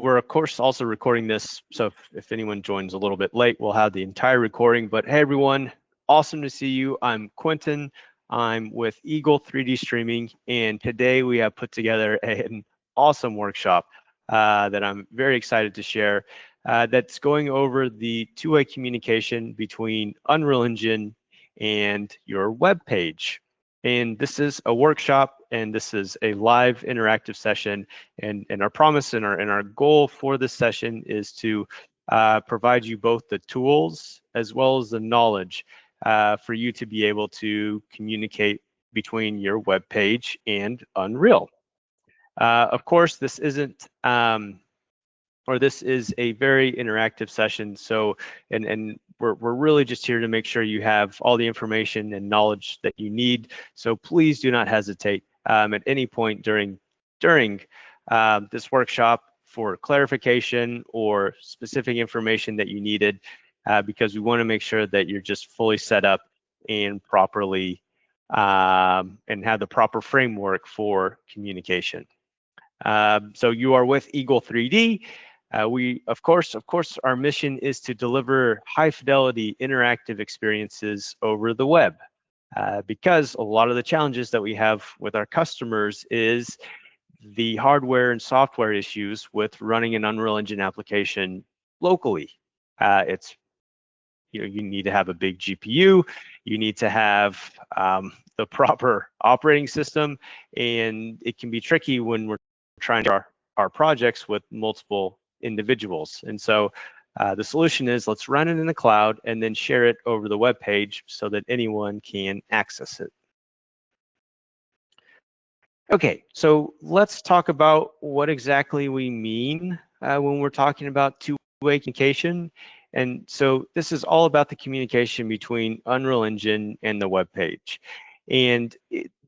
we're of course also recording this, so if anyone joins a little bit late, we'll have the entire recording. But hey everyone, awesome to see you. I'm Quentin. I'm with Eagle 3D Streaming, and today we have put together an awesome workshop that I'm very excited to share. That's going over the two-way communication between Unreal Engine and your web page. And this is a workshop, and this is a live interactive session. And our promise and our goal for this session is to provide you both the tools as well as the knowledge for you to be able to communicate between your web page and Unreal. Of course, this isn't this is a very interactive session. So, and we're really just here to make sure you have all the information and knowledge that you need. So please do not hesitate at any point during this workshop for clarification or specific information that you needed, because we want to make sure that you're just fully set up and properly and have the proper framework for communication. So you are with Eagle 3D. We, of course, our mission is to deliver high fidelity interactive experiences over the web, because a lot of the challenges that we have with our customers is the hardware and software issues with running an Unreal Engine application locally. It's, you need to have a big GPU, you need to have the proper operating system, and it can be tricky when we're trying to our projects with multiple individuals. And so the solution is, let's run it in the cloud and then share it over the web page so that anyone can access it. Okay, so let's talk about what exactly we mean when we're talking about two-way communication. And so this is all about the communication between Unreal Engine and the web page. And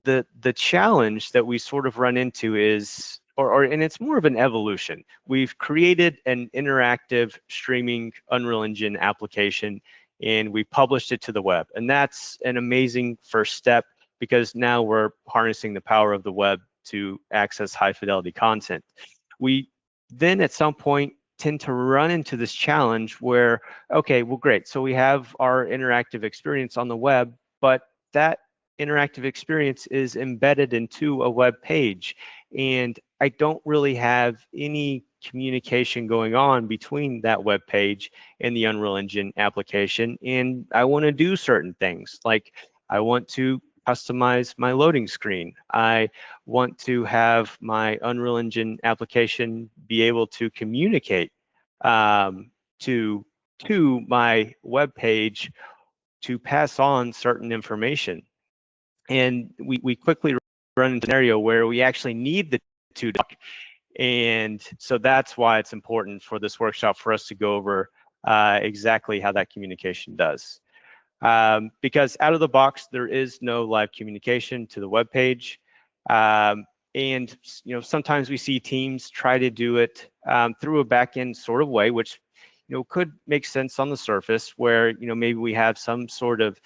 the challenge that we sort of run into is, and it's more of an evolution. We've created an interactive streaming Unreal Engine application, and we published it to the web. And that's an amazing first step, because now we're harnessing the power of the web to access high fidelity content. We then at some point tend to run into this challenge where, okay, well, great. So we have our interactive experience on the web, but that interactive experience is embedded into a web page, and I don't really have any communication going on between that web page and the Unreal Engine application. And I want to do certain things, like I want to customize my loading screen. I want to have my Unreal Engine application be able to communicate to my web page to pass on certain information. And we quickly run into a scenario where we actually need the two to talk. And so that's why it's important for this workshop for us to go over exactly how that communication does. Because out of the box, there is no live communication to the web page. And sometimes we see teams try to do it through a backend sort of way, which could make sense on the surface, where maybe we have some sort of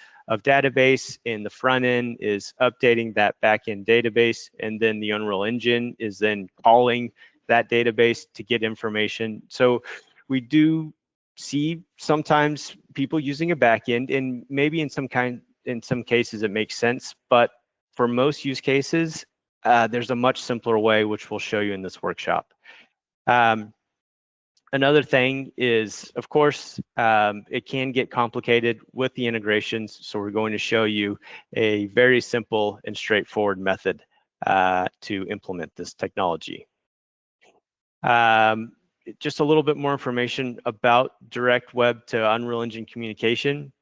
database, and the front end is updating that backend database, and then the Unreal Engine is then calling that database to get information. So we do see sometimes people using a backend, and maybe in some cases it makes sense, but for most use cases, there's a much simpler way, which we'll show you in this workshop. Another thing is, of course, it can get complicated with the integrations, so we're going to show you a very simple and straightforward method to implement this technology. Just a little bit more information about direct web to Unreal Engine communication.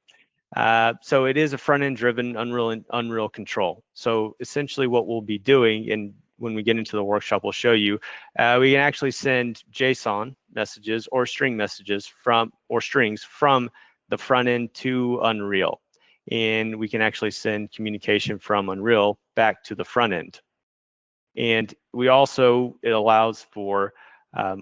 So it is a front-end driven Unreal Control. So essentially what we'll be doing, and when we get into the workshop, we'll show you, we can actually send JSON messages or string messages strings from the front end to Unreal. And we can actually send communication from Unreal back to the front end. And it allows for,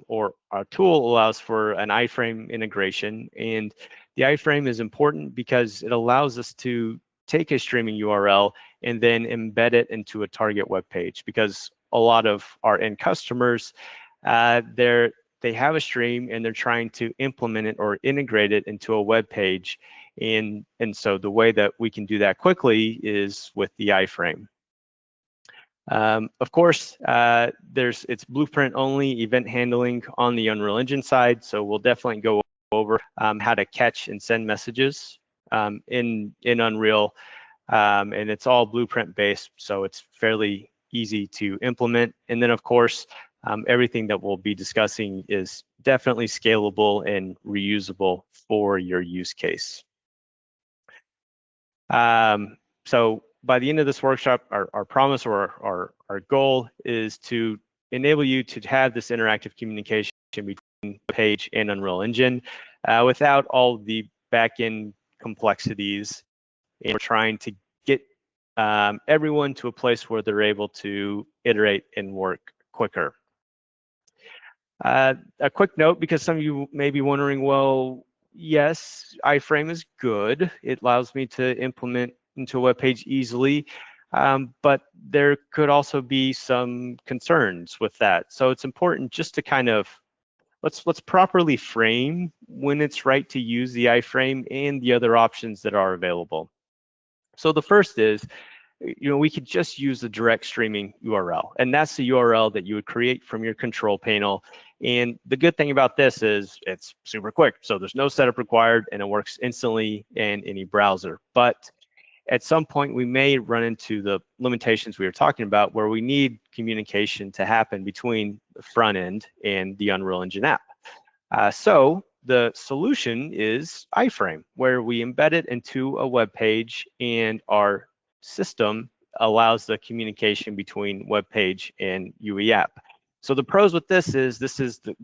or our tool allows for, an iFrame integration. And the iFrame is important because it allows us to take a streaming URL and then embed it into a target web page, because a lot of our end customers, they're they have a stream and they're trying to implement it or integrate it into a web page. And so the way that we can do that quickly is with the iFrame. Of course, it's blueprint only event handling on the Unreal Engine side. So we'll definitely go over how to catch and send messages in Unreal. And it's all blueprint based, so it's fairly easy to implement. And then of course, everything that we'll be discussing is definitely scalable and reusable for your use case. So by the end of this workshop, our promise or our goal is to enable you to have this interactive communication between page and Unreal Engine without all the backend complexities. And we're trying to get everyone to a place where they're able to iterate and work quicker. A quick note, because some of you may be wondering, well, yes, iFrame is good. It allows me to implement into a web page easily, but there could also be some concerns with that. So it's important just to kind of let's properly frame when it's right to use the iFrame and the other options that are available. So the first is, we could just use the direct streaming URL, and that's the URL that you would create from your control panel. And the good thing about this is it's super quick, so there's no setup required and it works instantly in any browser. But at some point we may run into the limitations we were talking about, where we need communication to happen between the front end and the Unreal Engine app. So the solution is iFrame, where we embed it into a web page, and our system allows the communication between web page and UE app. So the pros with this is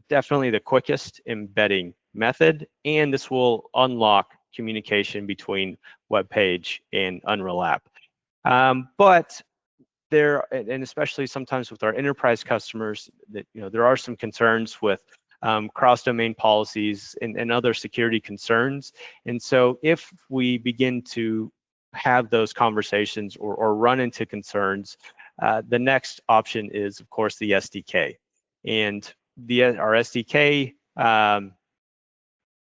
definitely the quickest embedding method, and this will unlock communication between web page and Unreal app. But there, and especially sometimes with our enterprise customers, that there are some concerns with cross-domain policies and other security concerns. And so if we begin to have those conversations or run into concerns, the next option is, of course, the SDK. And our SDK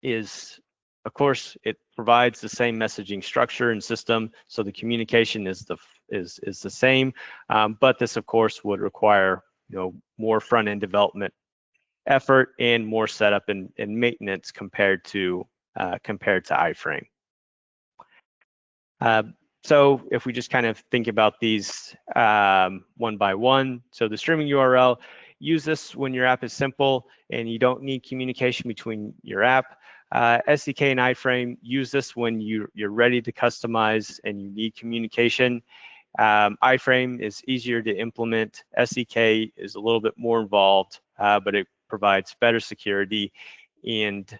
is, of course, it provides the same messaging structure and system, so the communication is the same. But this, of course, would require more front-end development effort and more setup and maintenance compared to iFrame. So if we just kind of think about these one by one, so the streaming URL, use this when your app is simple and you don't need communication between your app. SDK and iFrame, use this when you're ready to customize and you need communication. iFrame is easier to implement. SDK is a little bit more involved, but it provides better security, and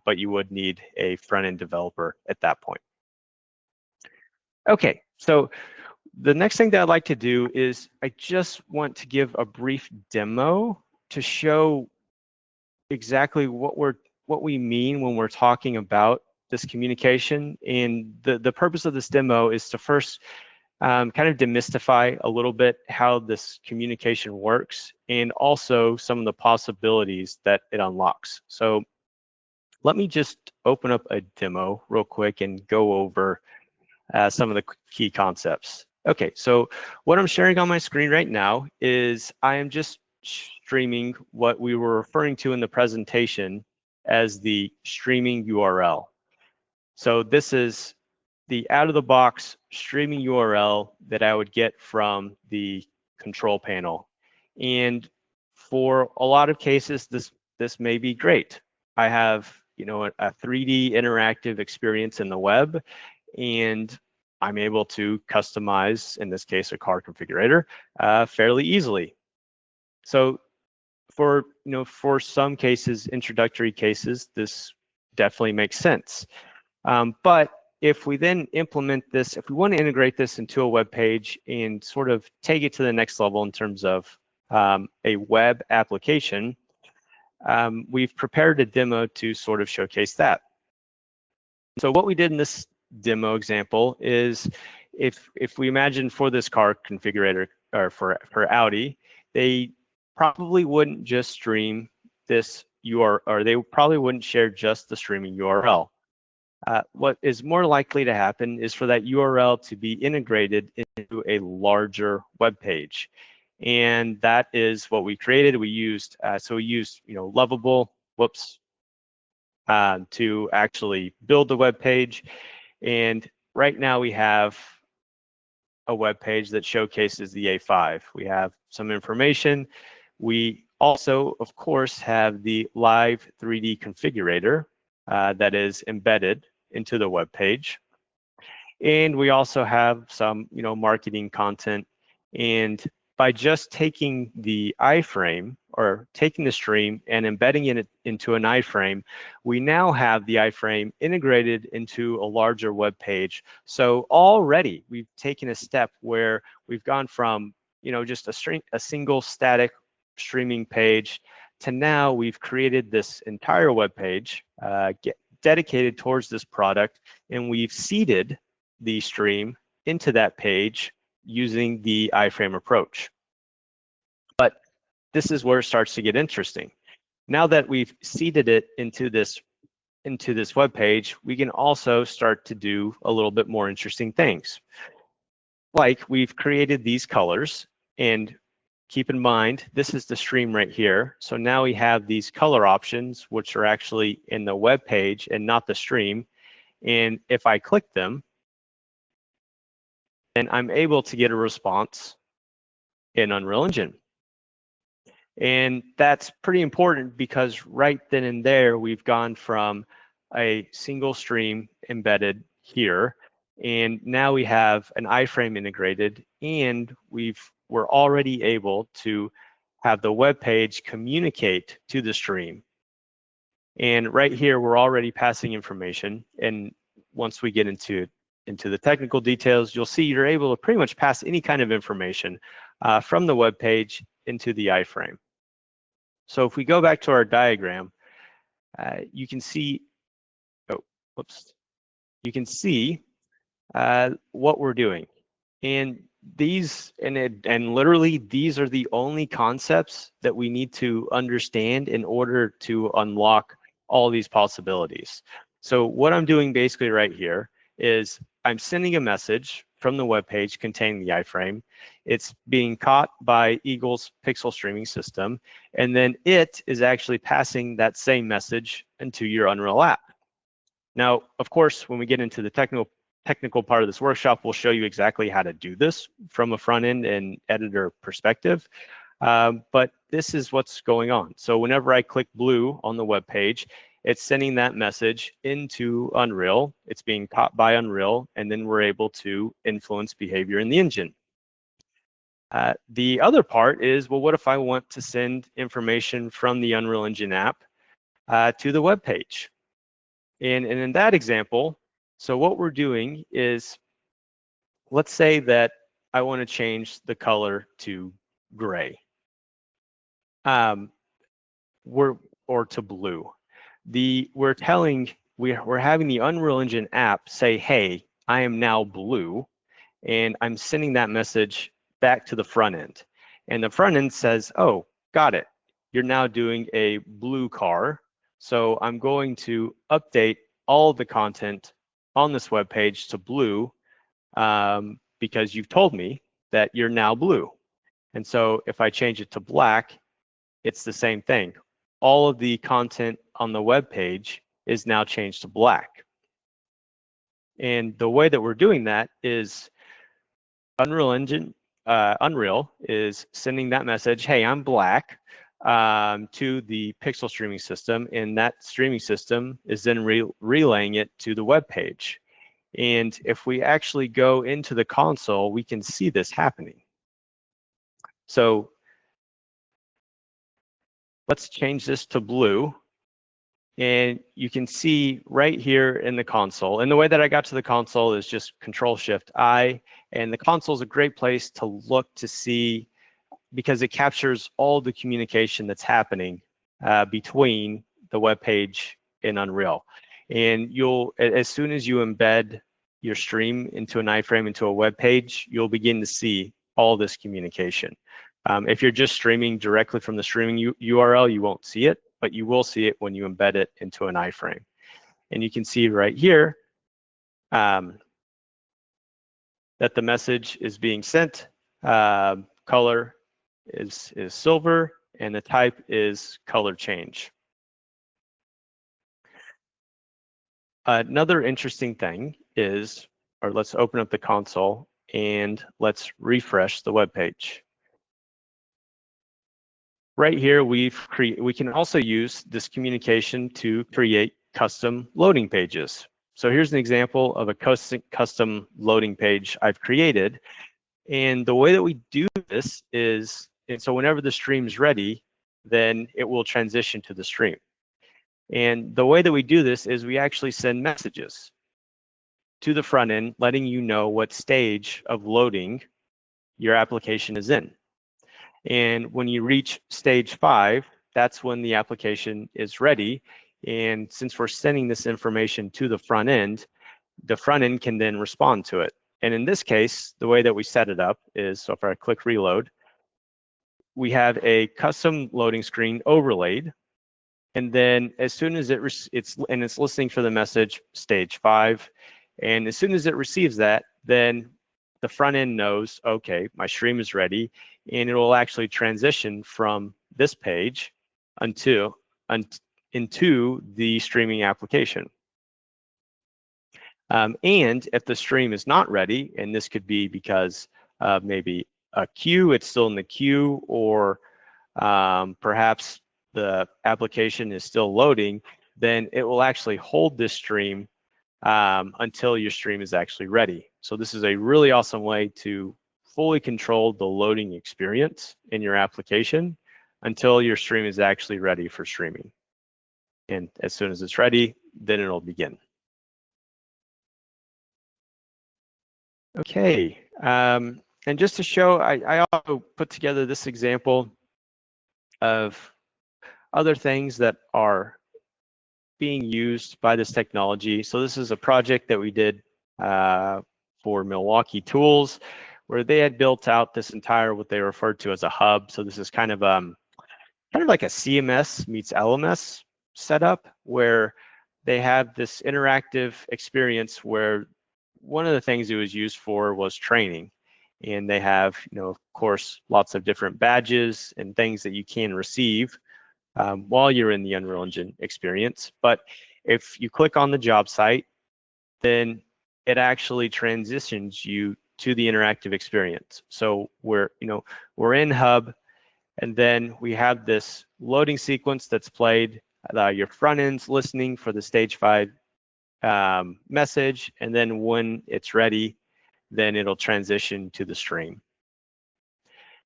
but you would need a front-end developer at that point. Okay, so the next thing that I'd like to do is I just want to give a brief demo to show exactly what we mean when we're talking about this communication. And the purpose of this demo is to first kind of demystify a little bit how this communication works, and also some of the possibilities that it unlocks. So let me just open up a demo real quick and go over some of the key concepts. Okay, so what I'm sharing on my screen right now is I am just streaming what we were referring to in the presentation as the streaming URL. So this is the out-of-the-box streaming URL that I would get from the control panel. And for a lot of cases, this may be great. I have a 3D interactive experience in the web, and I'm able to customize, in this case, a car configurator fairly easily. So for some cases, introductory cases, this definitely makes sense. But if we then implement this, if we want to integrate this into a web page and sort of take it to the next level in terms of a web application, we've prepared a demo to sort of showcase that. So what we did in this demo example is, if we imagine for this car configurator, or for Audi, they probably wouldn't just stream this or they probably wouldn't share just the streaming URL. What is more likely to happen is for that URL to be integrated into a larger web page. And that is what we created. We used, Lovable, to actually build the web page. And right now we have a web page that showcases the A5. We have some information. We also, of course, have the live 3D configurator that is embedded into the web page. And we also have some, marketing content. And by just taking the iFrame or taking the stream and embedding it into an iFrame, we now have the iFrame integrated into a larger web page. So already we've taken a step where we've gone from, just a single static streaming page to now we've created this entire web page dedicated towards this product, and we've seeded the stream into that page using the iFrame approach. But this is where it starts to get interesting. Now that we've seeded it into this web page, we can also start to do a little bit more interesting things. Like we've created these colors, and keep in mind, this is the stream right here. So now we have these color options, which are actually in the web page and not the stream. And if I click them, then I'm able to get a response in Unreal Engine. And that's pretty important because right then and there, we've gone from a single stream embedded here, and now we have an iFrame integrated, and we're already able to have the web page communicate to the stream. And right here, we're already passing information. And once we get into the technical details, you'll see you're able to pretty much pass any kind of information from the web page into the iFrame. So if we go back to our diagram, you can see, you can see what we're doing. And literally these are the only concepts that we need to understand in order to unlock all these possibilities. So what I'm doing basically right here is I'm sending a message from the web page containing the iFrame. It's being caught by Eagle's pixel streaming system, and then it is actually passing that same message into your Unreal app. Now, of course, when we get into the technical part of this workshop, we'll show you exactly how to do this from a front end and editor perspective. But this is what's going on. So whenever I click blue on the web page, it's sending that message into Unreal. It's being caught by Unreal, and then we're able to influence behavior in the engine. The other part is, well, what if I want to send information from the Unreal Engine app to the web page? And in that example, so what we're doing is, let's say that I want to change the color to gray, or to blue. We're having the Unreal Engine app say, hey, I am now blue, and I'm sending that message back to the front end. And the front end says, oh, got it. You're now doing a blue car. So I'm going to update all of the content on this web page to blue because you've told me that you're now blue. And so if I change it to black, it's the same thing. All of the content on the web page is now changed to black. And the way that we're doing that is Unreal is sending that message, hey, I'm black, to the pixel streaming system, and that streaming system is then relaying it to the web page. And if we actually go into the console, we can see this happening. So let's change this to blue. And you can see right here in the console, and the way that I got to the console is just Control-Shift-I, and the console is a great place to look to see, because it captures all the communication that's happening between the web page and Unreal. And as soon as you embed your stream into an iFrame, into a web page, you'll begin to see all this communication. If you're just streaming directly from the streaming URL, you won't see it. but you will see it when you embed it into an iframe. And you can see right here that the message is being sent. Color is silver, and the type is color change. Another interesting thing is, or let's open up the console and let's refresh the web page. Right here, we can also use this communication to create custom loading pages. So here's an example of a custom loading page I've created. And the way that we do this is, and so whenever the stream is ready, then it will transition to the stream. And the way that we do this is we actually send messages to the front end, letting you know what stage of loading your application is in. And when you reach stage 5, that's when the application is ready. And since we're sending this information to the front end can then respond to it. And in this case, the way that we set it up is, so if I click reload, we have a custom loading screen overlaid. And then as soon as it's listening for the message stage 5, and as soon as it receives that, then the front end knows, okay, my stream is ready, and it will actually transition from this page into the streaming application. And if the stream is not ready, and this could be because maybe a queue, it's still in the queue, or perhaps the application is still loading, then it will actually hold this stream until your stream is actually ready. So this is a really awesome way to fully control the loading experience in your application until your stream is actually ready for streaming. And as soon as it's ready, then it'll begin. Okay, and just to show, I also put together this example of other things that are being used by this technology. So this is a project that we did for Milwaukee Tools, where they had built out this entire, what they referred to as a hub. So this is kind of like a CMS meets LMS setup, where they have this interactive experience where one of the things it was used for was training. And they have, of course, lots of different badges and things that you can receive while you're in the Unreal Engine experience. But if you click on the job site, then it actually transitions you to the interactive experience. So we're in Hub, and then we have this loading sequence that's played. Your front end's listening for the stage 5 message, and then when it's ready, then it'll transition to the stream.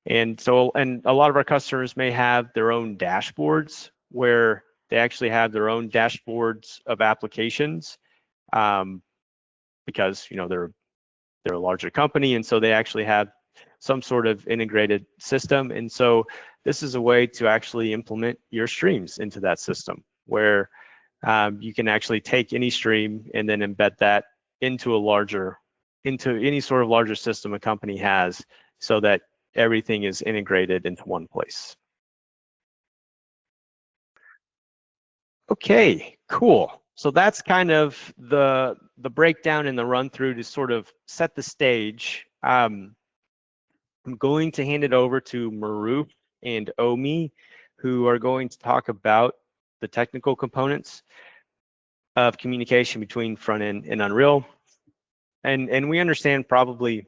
And so, and a lot of our customers may have their own dashboards where they actually have their own dashboards of applications because they're a larger company, and so they actually have some sort of integrated system. And so this is a way to actually implement your streams into that system, where you can actually take any stream and then embed that into any sort of larger system a company has, so that everything is integrated into one place. Okay, cool. So that's kind of the breakdown and the run through to sort of set the stage. I'm going to hand it over to Maruf and Omi, who are going to talk about the technical components of communication between front end and Unreal. And we understand probably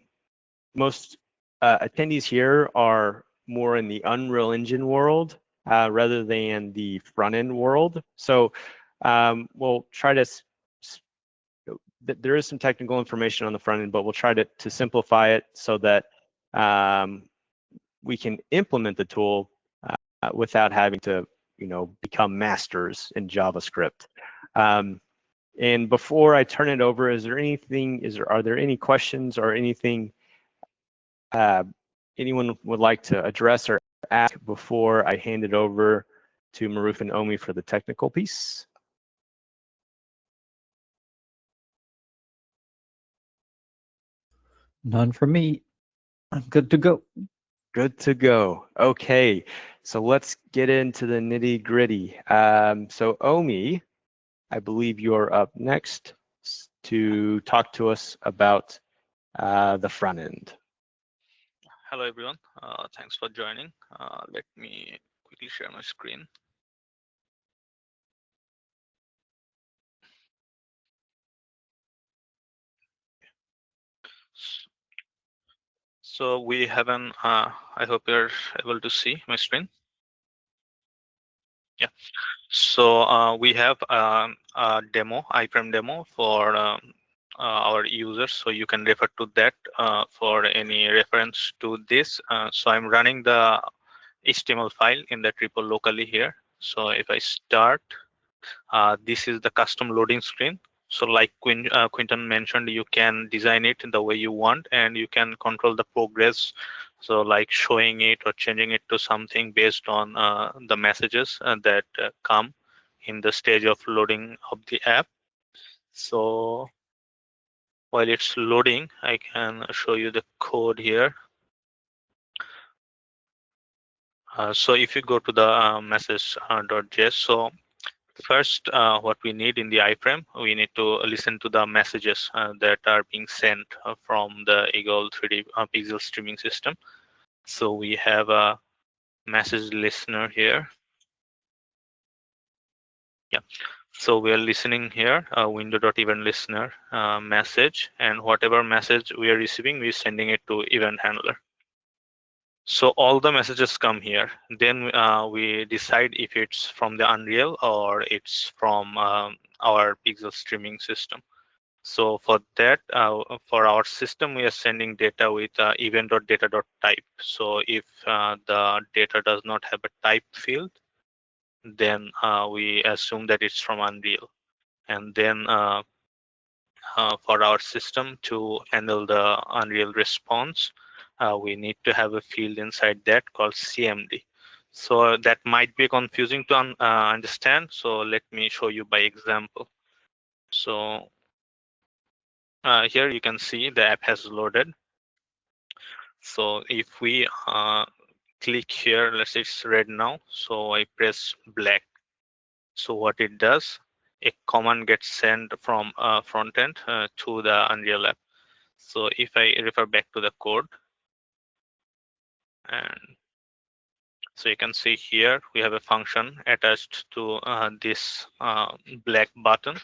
most attendees here are more in the Unreal Engine world rather than the front end world. So we'll try to, there is some technical information on the front end, but we'll try to simplify it so that we can implement the tool without having to become masters in JavaScript. And before I turn it over, are there any questions or anything anyone would like to address or ask before I hand it over to Maruf and Omi for the technical piece? None from me. I'm good to go. Good to go. Okay. So let's get into the nitty gritty. So Omi, I believe you're up next to talk to us about the front end. Hello everyone, thanks for joining. Let me quickly share my screen. So we have an, I hope you're able to see my screen. Yeah, so we have a demo, iFrame demo for our users. So you can refer to that for any reference to this. So I'm running the HTML file in that repo locally here. So if I start, this is the custom loading screen. So like Quinton mentioned, you can design it in the way you want and you can control the progress. So like showing it or changing it to something based on the messages that come in the stage of loading of the app. So while it's loading, I can show you the code here. So if you go to the message.js, so first, what we need in the iFrame, we need to listen to the messages that are being sent from the Eagle 3D pixel streaming system. So we have a message listener here. Yeah. So we are listening here, window.event listener message, and whatever message we are receiving, we're sending it to event handler. So all the messages come here. Then we decide if it's from the Unreal or it's from our pixel streaming system. So for that, for our system, we are sending data with event.data.type. So if the data does not have a type field, then we assume that it's from Unreal. And then for our system to handle the Unreal response, we need to have a field inside that called CMD. So that might be confusing to understand. So let me show you by example. So here you can see the app has loaded. So if we click here, let's say it's red now. So I press black. So what it does, a command gets sent from front end to the Unreal app. So if I refer back to the code, and so you can see here we have a function attached to this black button,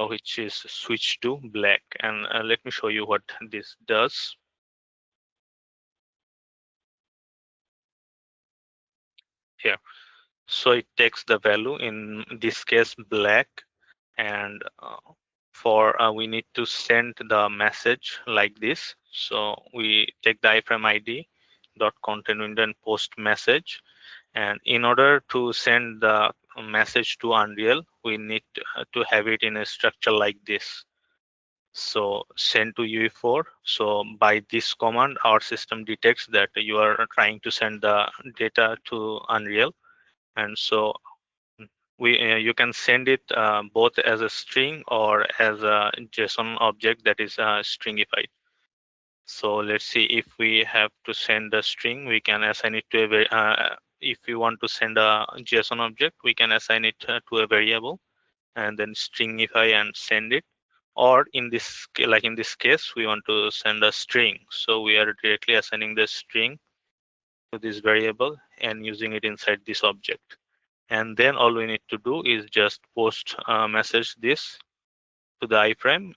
which is switch to black. And let me show you what this does. Here. So it takes the value, in this case black, and for we need to send the message like this. So we take the iframe id dot content window and post message, and in order to send the message to Unreal, we need to have it in a structure like this. So send to UE4. So by this command, our system detects that you are trying to send the data to Unreal, and so you can send it both as a string or as a JSON object that is stringified. So let's see, if we have to send a string, we can assign it to a if we want to send a JSON object, we can assign it to a variable and then stringify and send it. Or in this, like in this case, we want to send a string. So we are directly assigning the string to this variable and using it inside this object. And then all we need to do is just post message this to the iframe.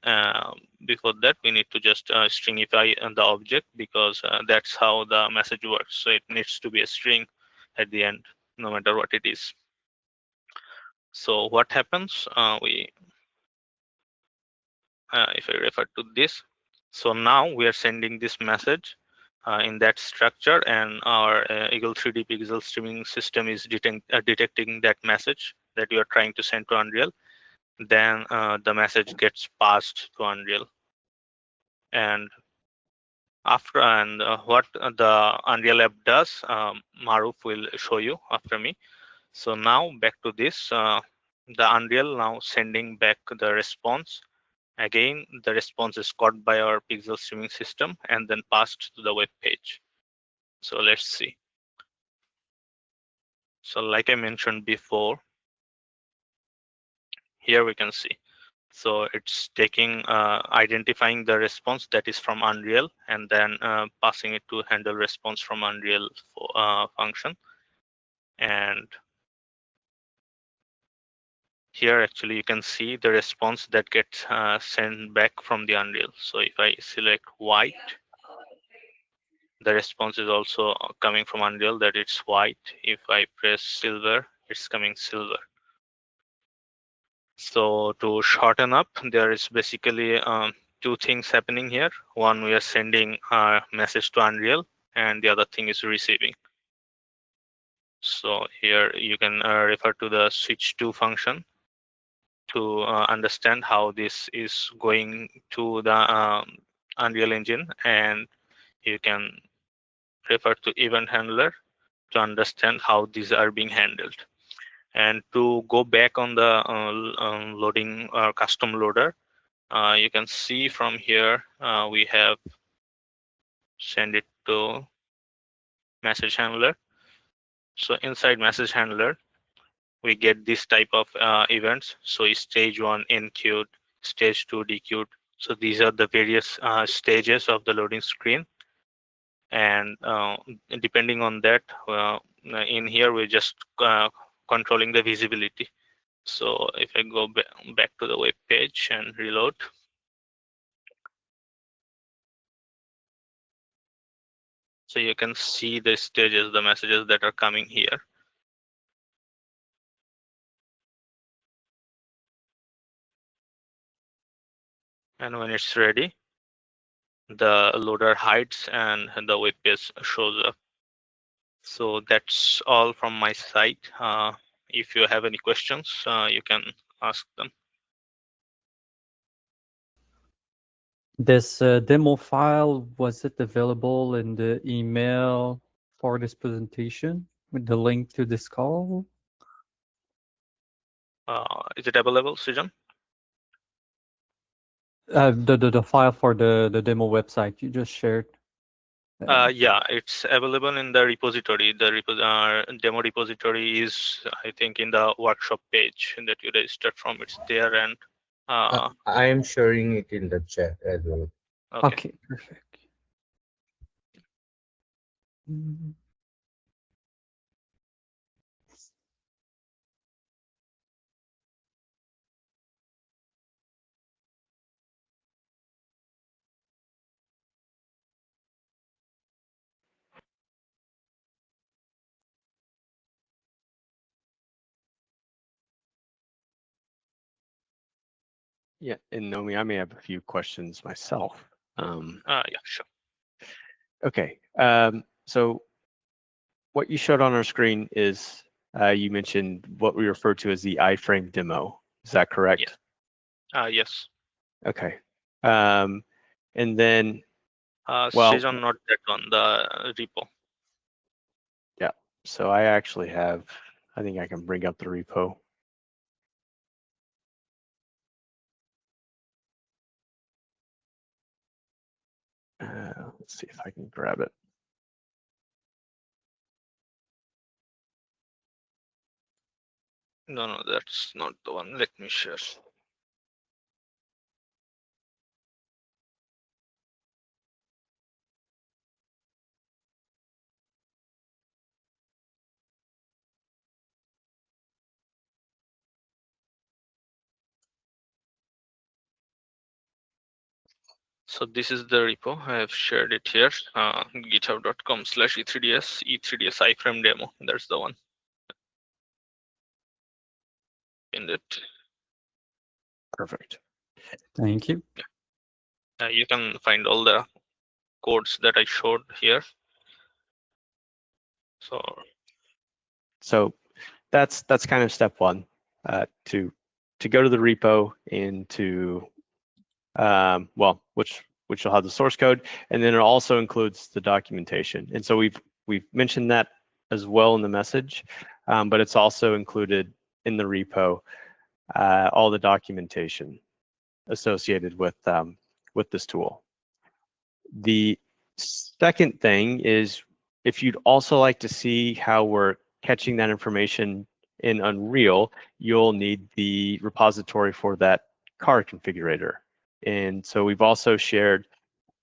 Before that, we need to just stringify the object, because that's how the message works. So it needs to be a string at the end, no matter what it is. So what happens, if I refer to this, so now we are sending this message in that structure, and our Eagle 3D pixel streaming system is detecting that message that you are trying to send to Unreal. Then the message gets passed to Unreal. And after, and what the Unreal app does, Maruf will show you after me. So now back to this, the Unreal now sending back the response. Again, the response is caught by our pixel streaming system and then passed to the web page. So let's see. So like I mentioned before, here we can see. So it's taking, identifying the response that is from Unreal and then passing it to handle response from Unreal function. And here actually you can see the response that gets sent back from the Unreal. So if I select white, the response is also coming from Unreal, that it's white. If I press silver, it's coming silver. So to shorten up, there is basically two things happening here. One, we are sending a message to Unreal, and the other thing is receiving. So here you can refer to the switch to function to understand how this is going to the Unreal Engine, and you can refer to event handler to understand how these are being handled. And to go back on the loading custom loader, you can see from here we have send it to message handler. So inside message handler, we get this type of events. So stage 1 enqueued, stage 2 dequeued. So these are the various stages of the loading screen. And depending on that, in here we're just controlling the visibility. So if I go back to the web page and reload, so you can see the stages, the messages that are coming here. And when it's ready, the loader hides and the web page shows up. So that's all from my side. If you have any questions, you can ask them. This demo file, was it available in the email for this presentation with the link to this call? Is it available, Sujan? The file for the demo website you just shared. Yeah, it's available in the repository. The demo repository is, I think, in the workshop page that you registered from. It's there, and I am sharing it in the chat as well. Okay, perfect. Yeah, and Nomi, I may have a few questions myself. yeah, sure. Okay, so what you showed on our screen is you mentioned what we refer to as the iFrame demo. Is that correct? Yeah. Yes. Okay. And then, well, Sujan, not that one, the repo. Yeah. So I actually have, I think I can bring up the repo. Let's see if I can grab it. No, that's not the one. Let me share. So this is the repo. I have shared it here. github.com/e3ds E3DS iFrame demo. That's the one. In it. Perfect. Thank you. You can find all the codes that I showed here. So that's kind of step one, to go to the repo and to well, which will have the source code, and then it also includes the documentation. And so we've mentioned that as well in the message, but it's also included in the repo, all the documentation associated with this tool. The second thing is, if you'd also like to see how we're catching that information in Unreal, you'll need the repository for that car configurator. And so we've also shared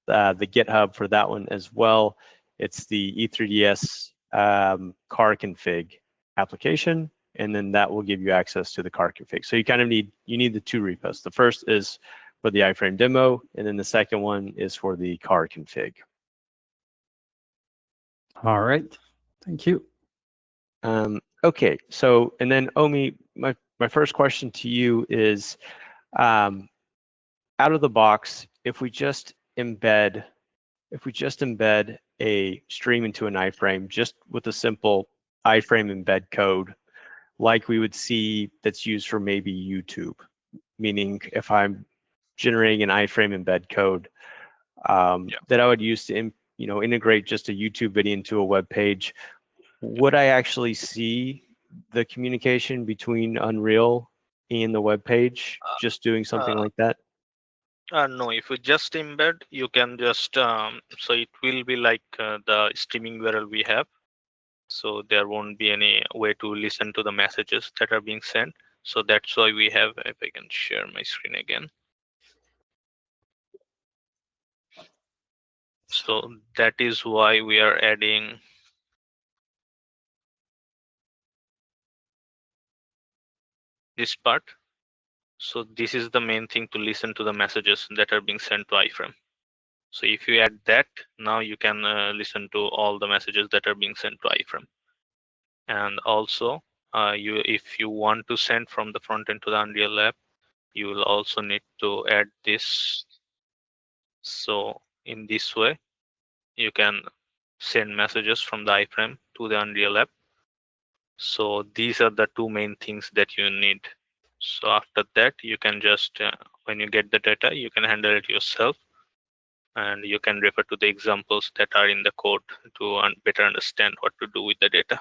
the GitHub for that one as well. It's the E3DS car config application, and then that will give you access to the car config. So you kind of need the two repos. The first is for the iFrame demo, and then the second one is for the car config. All right, thank you. Okay, so and then Omi, my first question to you is, out of the box, if we just embed a stream into an iFrame just with a simple iFrame embed code, like we would see that's used for maybe YouTube, meaning if I'm generating an iFrame embed code that I would use to integrate just a YouTube video into a web page, would I actually see the communication between Unreal and the web page just doing something like that? No, if you just embed, you can just, so it will be like the streaming URL we have. So there won't be any way to listen to the messages that are being sent. So that's why we have, if I can share my screen again. So that is why we are adding this part. So this is the main thing to listen to the messages that are being sent to iFrame. So if you add that, now you can listen to all the messages that are being sent to iFrame. And also, if you want to send from the front end to the Unreal app, you will also need to add this. So in this way, you can send messages from the iFrame to the Unreal app. So these are the two main things that you need. So after that, you can just, when you get the data, you can handle it yourself. And you can refer to the examples that are in the code to better understand what to do with the data.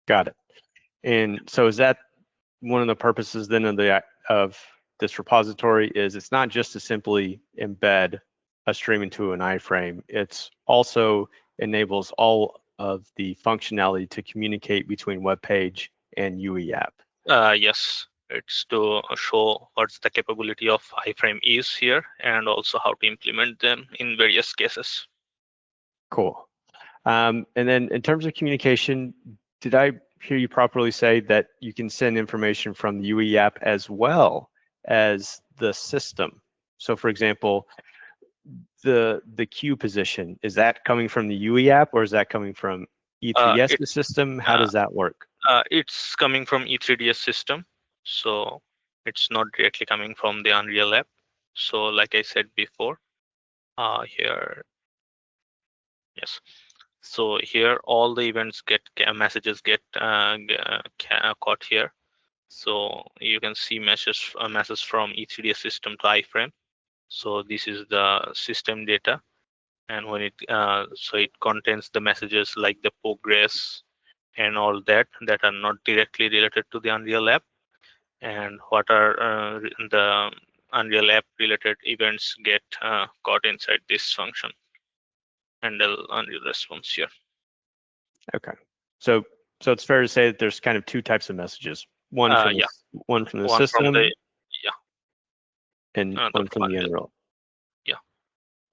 Got it. And so is that one of the purposes then of this repository? Is it's not just to simply embed a stream into an iFrame, it's also enables all of the functionality to communicate between web page and UE app. Yes, it's to show what's the capability of iFrame is here and also how to implement them in various cases. Cool. And then in terms of communication, did I hear you properly say that you can send information from the UE app as well as the system? So for example, the queue position, is that coming from the UE app or is that coming from E3DS system? How does that work? It's coming from E3DS system. So it's not directly coming from the Unreal app. So like I said before, here, yes. So here all the events get messages get caught here. So you can see message from E3DS system to iFrame. So this is the system data, and when it so it contains the messages like the progress and all that are not directly related to the Unreal app, and what are the Unreal app related events get caught inside this function. Handle Unreal response here. Okay, so it's fair to say that there's kind of two types of messages. One from the system, from the, and one from the Unreal. Yeah.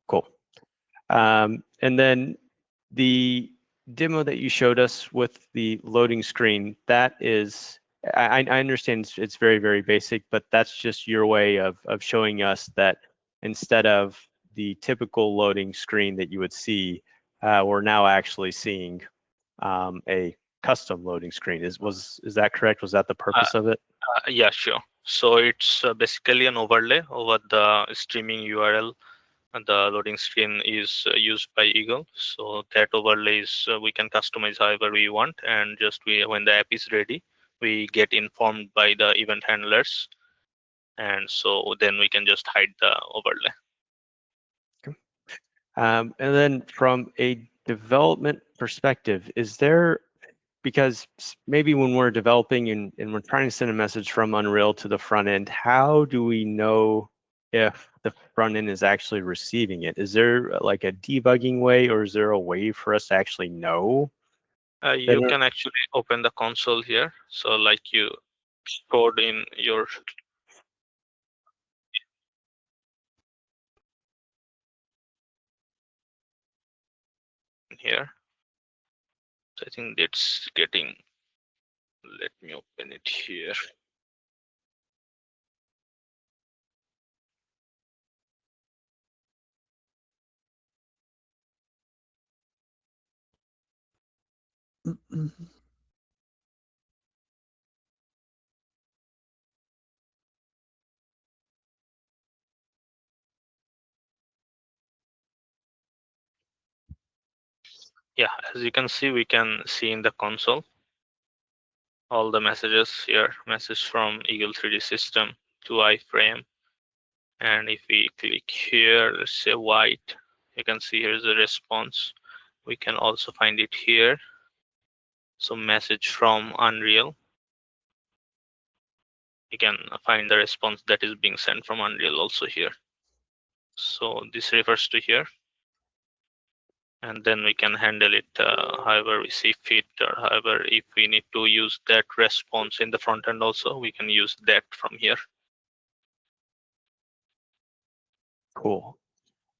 Cool. And then the demo that you showed us with the loading screen, that is, I understand it's very, very basic, but that's just your way of showing us that instead of the typical loading screen that you would see, we're now actually seeing a custom loading screen. Is that correct? Was that the purpose of it? Yeah, sure. So it's basically an overlay over the streaming URL. And the loading screen is used by Eagle. So that overlay is we can customize however we want, and just when the app is ready, we get informed by the event handlers, and so then we can just hide the overlay. Okay. And then from a development perspective, is there, because maybe when we're developing and we're trying to send a message from Unreal to the front end, how do we know if the front end is actually receiving it? Is there like a debugging way, or is there a way for us to actually know You can actually open the console here. So like you code in your here. So I think that's getting, let me open it here. Yeah, as you can see, we can see in the console all the messages here, message from Eagle 3D system to iFrame. And if we click here, let's say white, you can see here's a response. We can also find it here. So message from Unreal. You can find the response that is being sent from Unreal also here. So this refers to here. And then we can handle it however we see fit, or however if we need to use that response in the front end also, we can use that from here. Cool.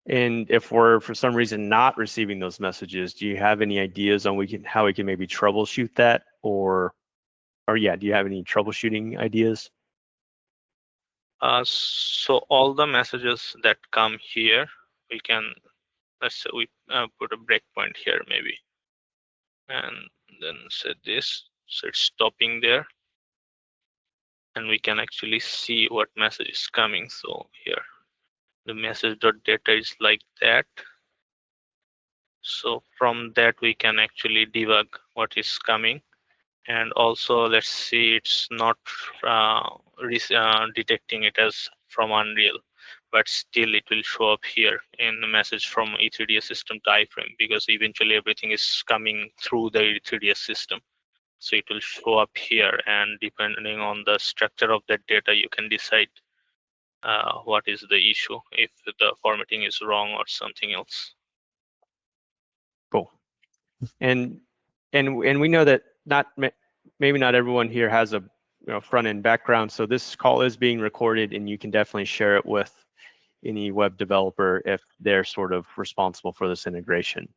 And if we're for some reason not receiving those messages, do you have any ideas on how we can maybe troubleshoot that, or yeah, do you have any troubleshooting ideas? So all the messages that come here, we can, let's say we put a breakpoint here maybe, and then set this, so it's stopping there, and we can actually see what message is coming. So here, the message.data is like that. So from that we can actually debug what is coming. And also let's see, it's not detecting it as from Unreal, but still it will show up here in the message from E3DS system to iFrame, because eventually everything is coming through the E3DS system. So it will show up here, and depending on the structure of that data, you can decide what is the issue, if the formatting is wrong or something else. Cool. And we know that maybe not everyone here has a front end background, so this call is being recorded, and you can definitely share it with any web developer if they're sort of responsible for this integration.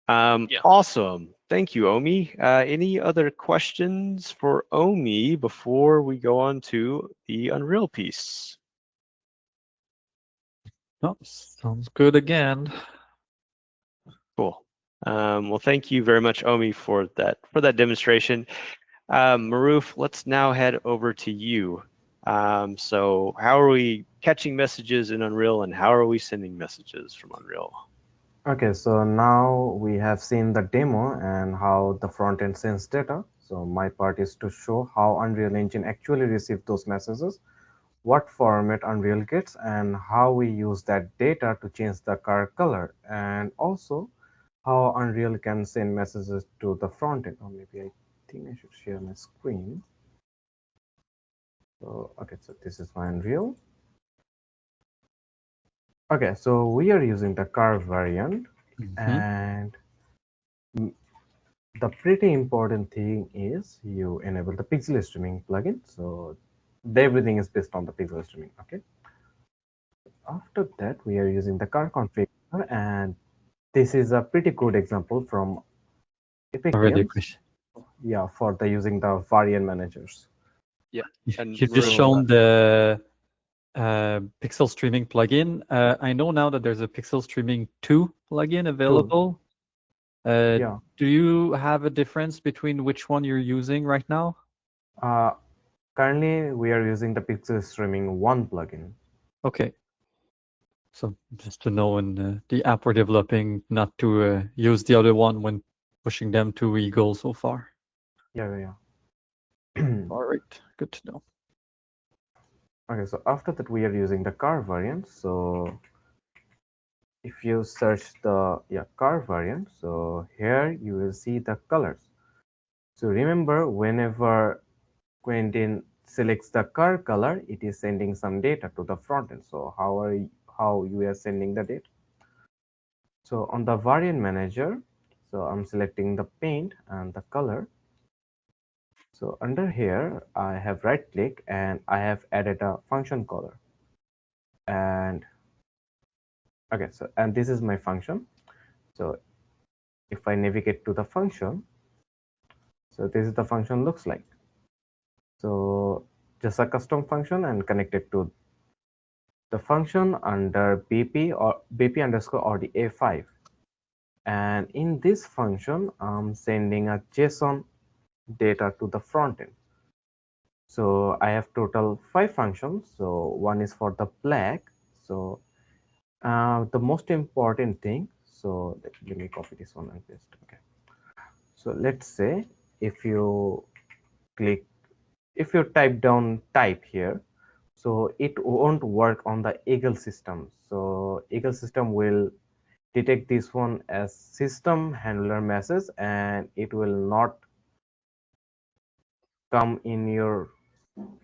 Yeah. Awesome. Thank you, Omi. Any other questions for Omi before we go on to the Unreal piece? No, sounds good again. Cool. Well, thank you very much, Omi, for that demonstration. Maruf, let's now head over to you. So how are we catching messages in Unreal, and how are we sending messages from Unreal? Okay, so now we have seen the demo and how the front end sends data. So my part is to show how Unreal Engine actually receives those messages, what format Unreal gets, and how we use that data to change the car color, and also how Unreal can send messages to the front end. Or maybe I think I should share my screen. So, okay, so this is my Unreal. Okay, so we are using the car variant, and the pretty important thing is you enable the pixel streaming plugin. So everything is based on the pixel streaming. Okay. After that, we are using the car configurator, and this is a pretty good example from Epic Games. Yeah, for the using the variant managers. Yeah, and you've just shown the pixel streaming plugin. I know now that there's a pixel streaming 2 plugin available. Yeah. Do you have a difference between which one you're using right now? Currently, we are using the pixel streaming 1 plugin. Okay. So just to know in the app we're developing, not to use the other one when pushing them to Eagle so far. Yeah. All right, good to know. Okay, so after that, we are using the car variant. So if you search the car variant, so here you will see the colors. So remember, whenever Quentin selects the car color, it is sending some data to the front end. So how you are sending the data? So on the variant manager, So I'm selecting the paint and the color. So under here, I have right click and I have added a function caller. And okay, so and this is my function. So if I navigate to the function, so this is the function looks like. So just a custom function and connected to the function under BP or BP underscore Audi A5. And in this function, I'm sending a JSON data to the front end. So I have total 5 functions. So one is for the black. So the most important thing. So let me copy this one and paste. Okay. So let's say if you click, if you type down type here, so it won't work on the Eagle system. So Eagle system will detect this one as system handler message and it will not come in your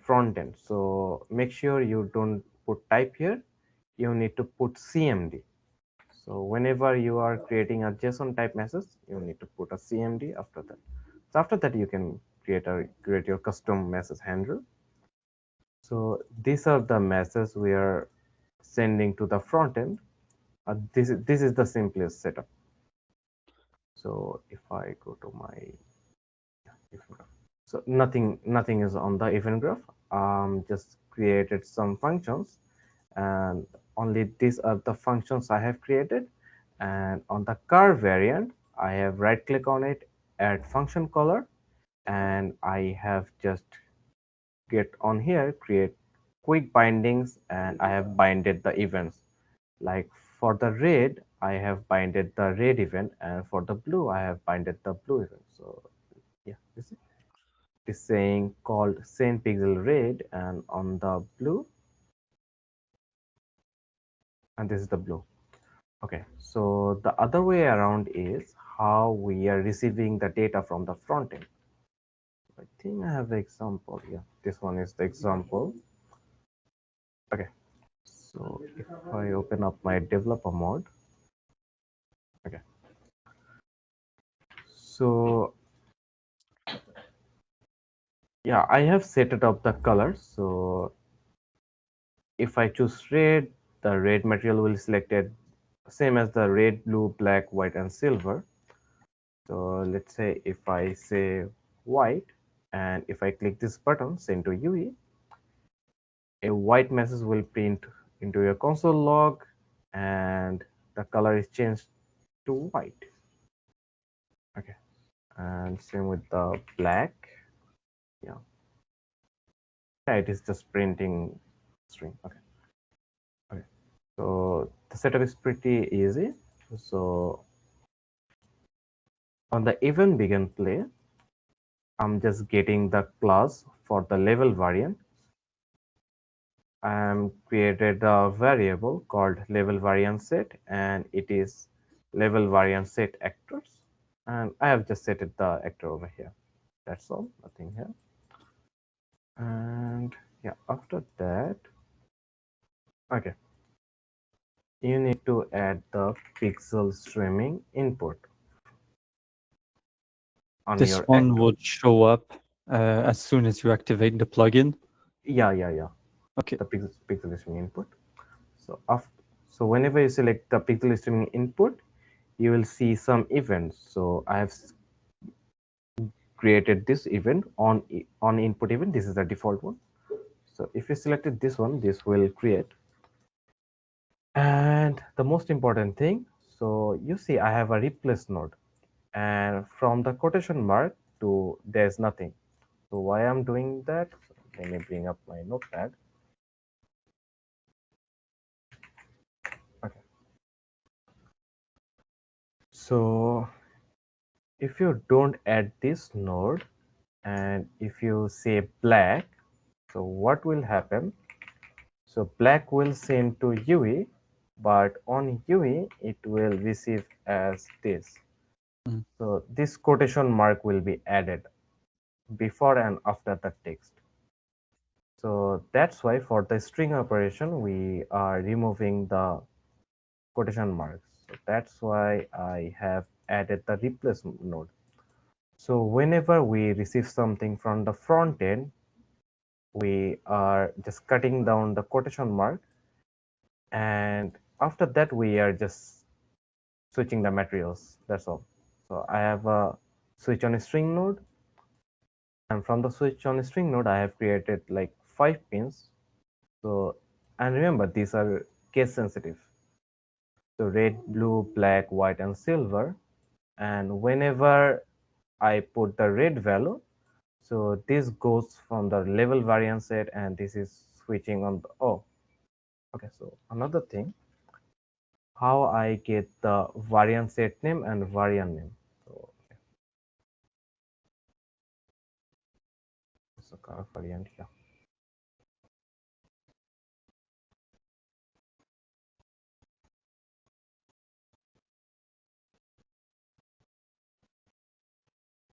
front end. So make sure you don't put type here. You need to put CMD. So whenever you are creating a JSON type message, you need to put a CMD after that. So after that, you can create your custom message handler. So these are the messages we are sending to the front end. This is the simplest setup. So if I go to my event graph, so nothing is on the event graph. Just created some functions, and only these are the functions I have created. And on the car variant, I have right click on it, add function caller, and I have just get on here, create quick bindings, and I have binded the events. Like for the red, I have binded the red event, and for the blue, I have binded the blue event. So yeah, this is saying called send pixel red, and on the blue, and this is the blue. Okay, so the other way around is how we are receiving the data from the front end. I think I have the example. Yeah, this one is the example. Okay, so if I open up my developer mode, okay, so yeah, I have set it up the color. So if I choose red, the red material will selected same as the red, blue, black, white, and silver. So let's say if I say white, and if I click this button, send to UE, a white message will print into your console log, and the color is changed to white. Okay, and same with the black. Yeah, it is just printing string. Okay. Okay, so the setup is pretty easy. So on the event begin play, I'm just getting the class for the level variant. I created a variable called level variant set, and it is level variant set actors, and I have just set it the actor over here. That's all, nothing here. And yeah, after that, okay, you need to add the pixel streaming input on This your one actor. would show up as soon as you activate the plugin. Yeah. Okay. The pixel streaming input. So so whenever you select the pixel streaming input, you will see some events. So I have created this event on input event. This is the default one. So if you selected this one, this will create. And the most important thing, so you see I have a replace node, and from the quotation mark to there's nothing. So why I'm doing that? Let me bring up my notepad. Okay. So if you don't add this node, and if you say black, so what will happen? So black will send to UE, but on UE it will receive as this. Mm. So this quotation mark will be added before and after the text. So that's why for the string operation we are removing the quotation marks. So that's why I have added the replace node. So whenever we receive something from the front end, we are just cutting down the quotation mark, and after that we are just switching the materials. That's all. So I have a switch on a string node, and from the switch on a string node I have created like 5 pins. So, and remember, these are case sensitive. So red, blue, black, white, and silver. And whenever I put the red value, so this goes from the level variant set, and this is switching on the, oh, okay. So another thing, how I get the variant set name and variant name. So, so car variant here.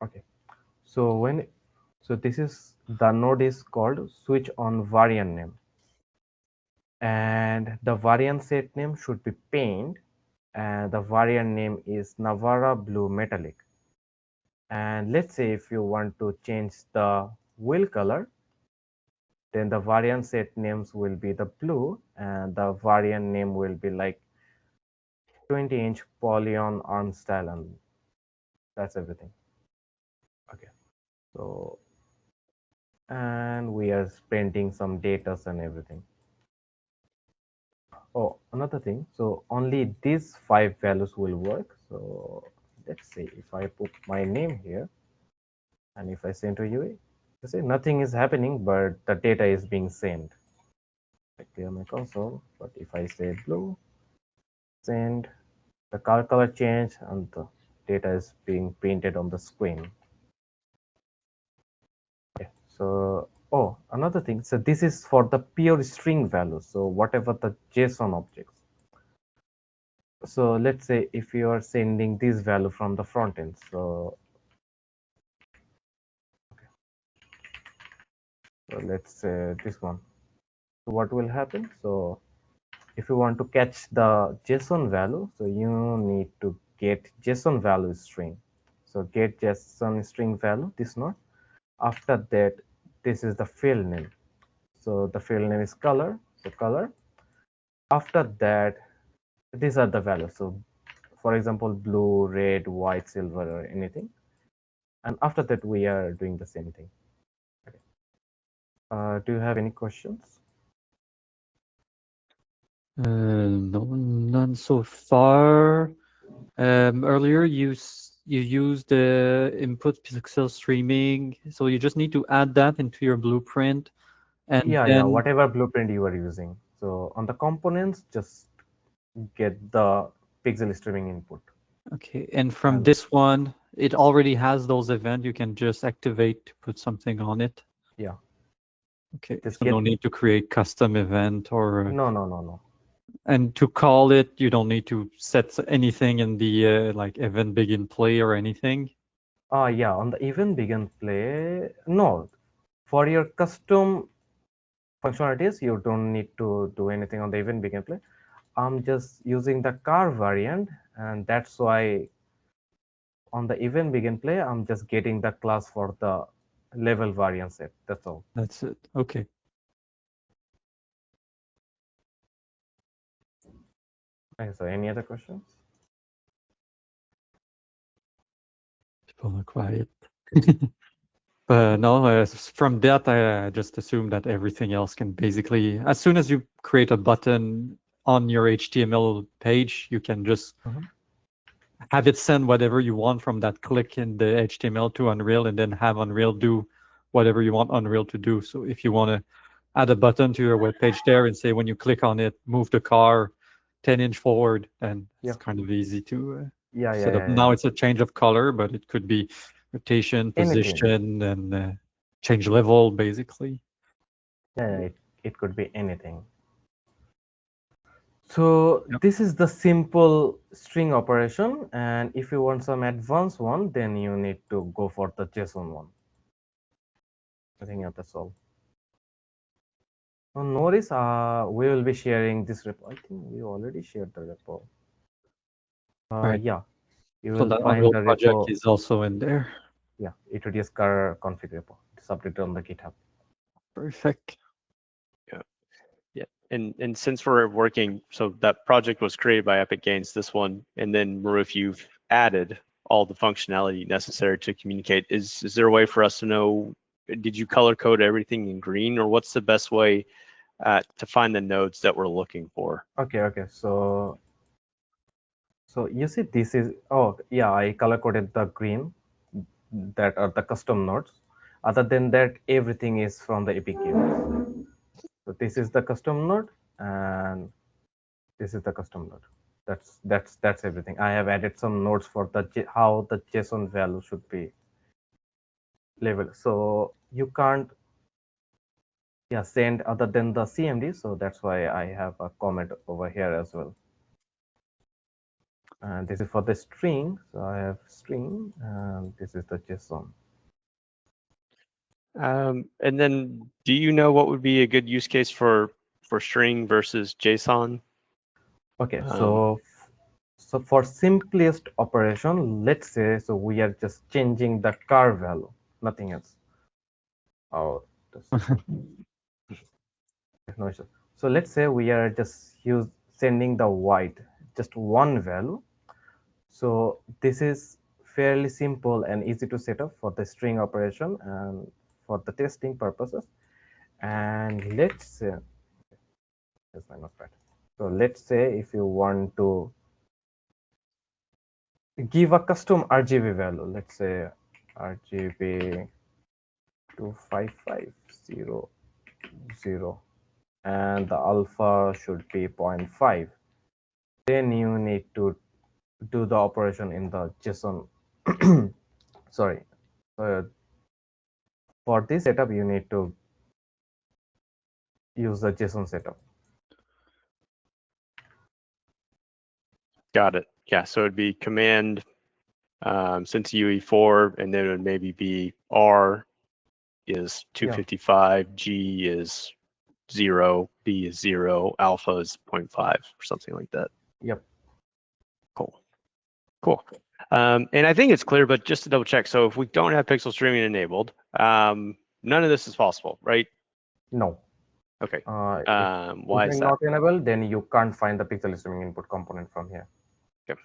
Okay. So this is the node is called switch on variant name, and the variant set name should be paint, and the variant name is Navara Blue Metallic. And let's say if you want to change the wheel color, then the variant set names will be the blue, and the variant name will be like 20-inch polygon arm style, and that's everything. Okay. So, and we are painting some data and everything. Oh, another thing. So only these 5 values will work. So let's say if I put my name here, and if I send to UA, you see nothing is happening, but the data is being sent. I clear my console, but if I say blue, send, the color change, and the data is being printed on the screen. Okay, so oh, another thing. So this is for the pure string value. So whatever the JSON objects. So let's say if you are sending this value from the front end. So, okay. So let's say this one. So what will happen? So if you want to catch the JSON value, so you need to get JSON value string. So get JSON string value, this node. After that, this is the field name. So the field name is color. So color. After that, these are the values. So for example, blue, red, white, silver, or anything. And after that, we are doing the same thing. Okay. Do you have any questions? No, none so far. Earlier you used the input pixel streaming, so you just need to add that into your blueprint, and Yeah, whatever blueprint you are using. So on the components, just get the pixel streaming input. Okay, and from this one, it already has those events. You can just activate to put something on it. Yeah. Okay, Just so no need to create custom event or no. And to call it, you don't need to set anything in the like event begin play or anything. Yeah, on the event begin play, no. For your custom functionalities, you don't need to do anything on the event begin play. I'm just using the car variant, and that's why on the event begin play, I'm just getting the class for the level variant set. That's all. That's it. Okay. Okay, so any other questions? People are quiet. But no, from that, I just assume that everything else can basically, as soon as you create a button on your HTML page, you can just have it send whatever you want from that click in the HTML to Unreal, and then have Unreal do whatever you want Unreal to do. So if you want to add a button to your web page there and say when you click on it, move the car 10-inch forward, and it's kind of easy to set up. Now it's a change of color, but it could be rotation, position, and change level, basically. Yeah, it could be anything. So this is the simple string operation, and if you want some advanced one, then you need to go for the JSON one. I think that's all. No worries. We will be sharing this repo. I think we already shared the repo. Right. Yeah. You So will the find Unreal the project repo. is also in there. Yeah, E3DS car config repo. It's updated on the GitHub. Perfect. Yeah, and since we're working, so that project was created by Epic Games, this one, and then Maruf, you've added all the functionality necessary to communicate. Is there a way for us to know, did you color code everything in green, or what's the best way to find the nodes that we're looking for? Okay. So you see, this is, oh yeah, I color coded the green, that are the custom nodes. Other than that, everything is from the Epic Games. So this is the custom node, and this is the custom node. That's everything. I have added some nodes for the how the JSON value should be labeled. So you can't, yeah, send other than the CMD. So that's why I have a comment over here as well. And this is for the string. So I have string, and this is the JSON. And then, do you know what would be a good use case for string versus JSON? Okay, so for simplest operation, let's say, so we are just changing the car value, nothing else. Oh, no issue. So let's say we are just sending the white, just one value. So this is fairly simple and easy to set up for the string operation and for the testing purposes. And let's say, here's my notepad. So let's say if you want to give a custom RGB value, let's say RGB 25500, and the alpha should be 0.5. Then you need to do the operation in the JSON. Sorry. For this setup, you need to use the JSON setup. Got it. Yeah, so it'd be command since UE4, and then it would maybe be R is 255, G is 0, B is 0, alpha is 0.5, or something like that. Yep. Cool. And I think it's clear, but just to double check, so if we don't have pixel streaming enabled, none of this is possible, right? No. Okay. Why is that? Not enabled, then you can't find the pixel streaming input component from here. Okay.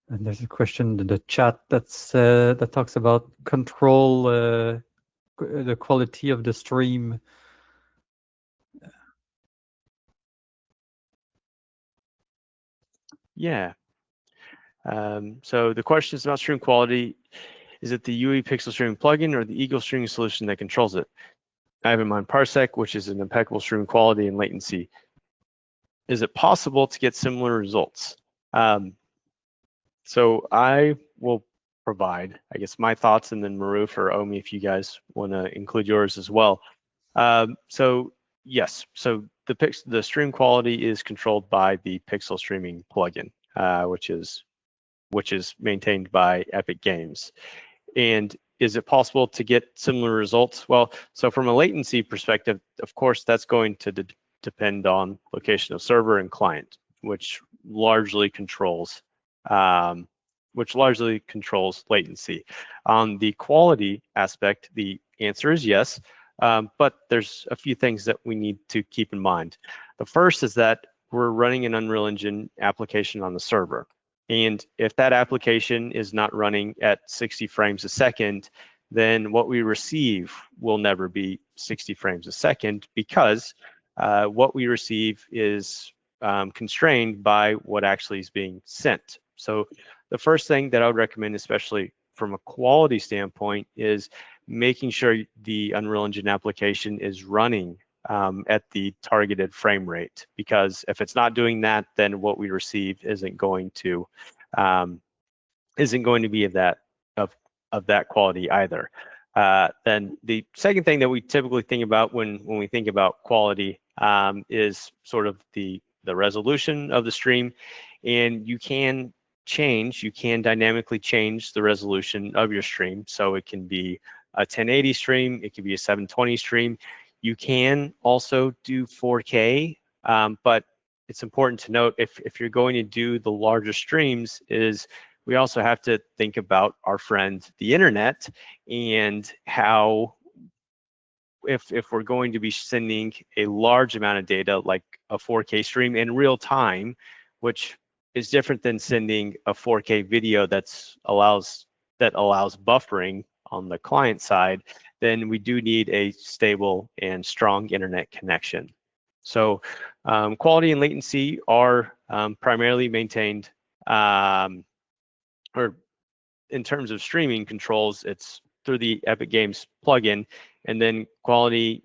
And there's a question in the chat that talks about control the quality of the stream. Yeah. So the question is about stream quality. Is it the UE pixel streaming plugin or the Eagle streaming solution that controls it? I have in mind Parsec, which is an impeccable stream quality and latency. Is it possible to get similar results? So I will provide, I guess, my thoughts, and then Maruf or Omi, if you guys want to include yours as well. So yes, so the stream quality is controlled by the pixel streaming plugin, which is maintained by Epic Games. And is it possible to get similar results? Well, so from a latency perspective, of course, that's going to depend on location of server and client, which largely controls latency. On the quality aspect, the answer is yes, but there's a few things that we need to keep in mind. The first is that we're running an Unreal Engine application on the server. And if that application is not running at 60 frames a second, then what we receive will never be 60 frames a second, because what we receive is constrained by what actually is being sent. So the first thing that I would recommend, especially from a quality standpoint, is making sure the Unreal Engine application is running at the targeted frame rate, because if it's not doing that, then what we receive isn't going to be of that quality either. Then the second thing that we typically think about when we think about quality is sort of the resolution of the stream, and you can dynamically change the resolution of your stream. So it can be a 1080 stream, it can be a 720 stream. You can also do 4K, but it's important to note, if you're going to do the larger streams, is we also have to think about our friend, the internet, and how if we're going to be sending a large amount of data, like a 4K stream in real time, which is different than sending a 4K video that allows buffering on the client side, then we do need a stable and strong internet connection. So quality and latency are primarily maintained, or in terms of streaming controls, it's through the Epic Games plugin, and then quality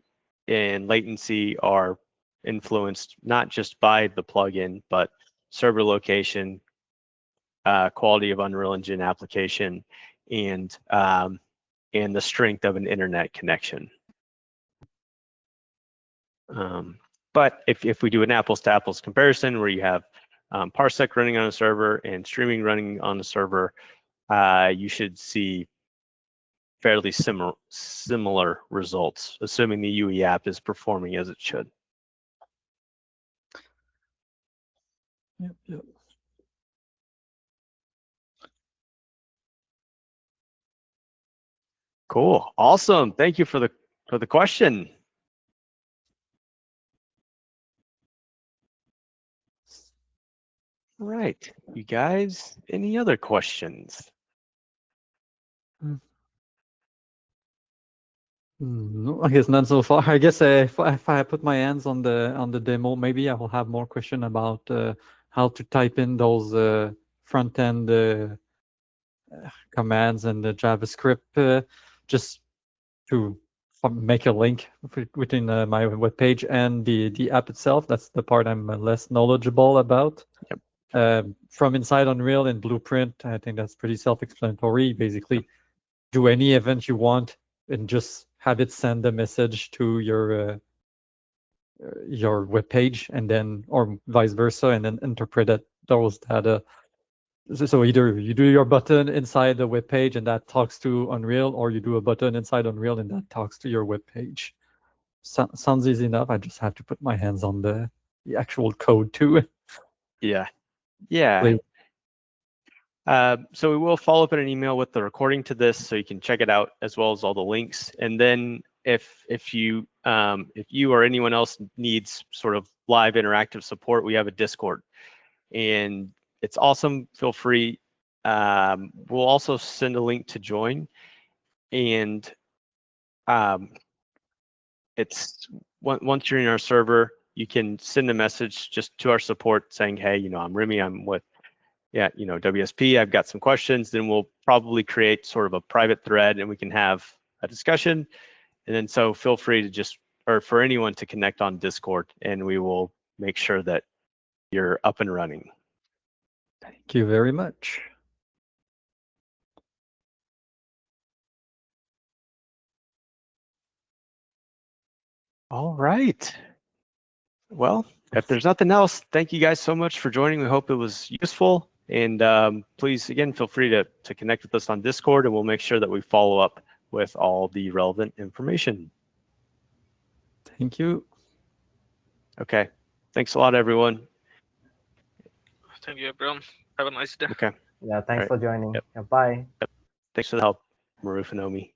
and latency are influenced not just by the plugin, but server location, quality of Unreal Engine application, and the strength of an internet connection. But if we do an apples to apples comparison where you have parsec running on a server and streaming running on a server, you should see fairly similar results, assuming the UE app is performing as it should. Yep. Cool, awesome. Thank you for the question. All right, you guys, any other questions? No, I guess none so far. I guess if I put my hands on the demo, maybe I will have more question about how to type in those front end commands and the JavaScript, just to make a link within my web page and the app itself. That's the part I'm less knowledgeable about. Yep. From inside Unreal and Blueprint, I think that's pretty self-explanatory. Basically, do any event you want and just have it send a message to your web page, and then, or vice versa, and then interpret those data. So either you do your button inside the web page and that talks to Unreal, or you do a button inside Unreal and that talks to your web page. Sounds easy enough. I just have to put my hands on the actual code too. Yeah. So we will follow up in an email with the recording to this, so you can check it out, as well as all the links. And then if you or anyone else needs sort of live interactive support, we have a Discord, and it's awesome. Feel free. We'll also send a link to join, and it's once you're in our server, you can send a message just to our support saying, hey, I'm Remy, I'm with WSP, I've got some questions. Then we'll probably create sort of a private thread and we can have a discussion. And then so feel free to just, or for anyone to connect on Discord, and we will make sure that you're up and running. Thank you very much. All right. Well, if there's nothing else, thank you guys so much for joining. We hope it was useful. And please, again, feel free to connect with us on Discord, and we'll make sure that we follow up with all the relevant information. Thank you. Okay. Thanks a lot, everyone. Thank you, everyone. Have a nice day. Okay. Yeah, thanks Right. for joining. Yep. Yeah, bye. Thanks for the help, Maruf and Omi.